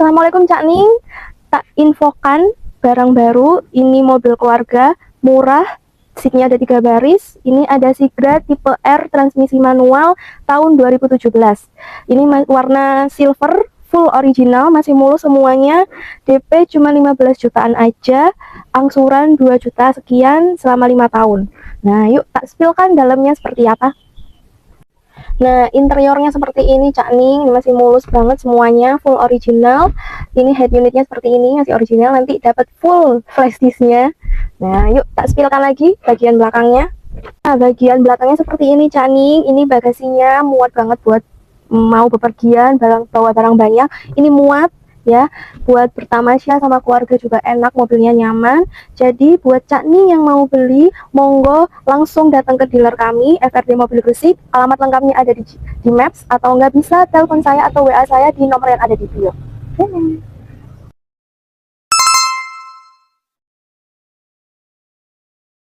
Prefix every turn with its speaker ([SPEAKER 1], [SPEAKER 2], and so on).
[SPEAKER 1] Assalamualaikum Cak Ning. Tak infokan barang baru. Ini mobil keluarga murah. Seatnya ada 3 baris. Ini ada Sigra tipe R transmisi manual tahun 2017. Ini warna silver, full original, masih mulus semuanya. DP cuma 15 jutaan aja. Angsuran 2 juta sekian selama 5 tahun. Nah, yuk tak spillkan dalamnya seperti apa. Nah, interiornya seperti ini Cak Ning, ini masih mulus banget semuanya, full original. Ini head unitnya seperti ini, masih original, nanti dapat full flash disknya. Nah, yuk tak spillkan lagi bagian belakangnya. Nah, bagian belakangnya seperti ini Cak Ning, ini bagasinya muat banget buat mau bepergian, bawa barang banyak. Ini muat ya, buat bertamasya sama keluarga juga enak, mobilnya nyaman. Jadi buat Cak Ning yang mau beli, monggo langsung datang ke dealer kami FRD Mobil Gresik. Alamat lengkapnya ada di Maps, atau nggak bisa telepon saya atau WA saya di nomor yang ada di bio.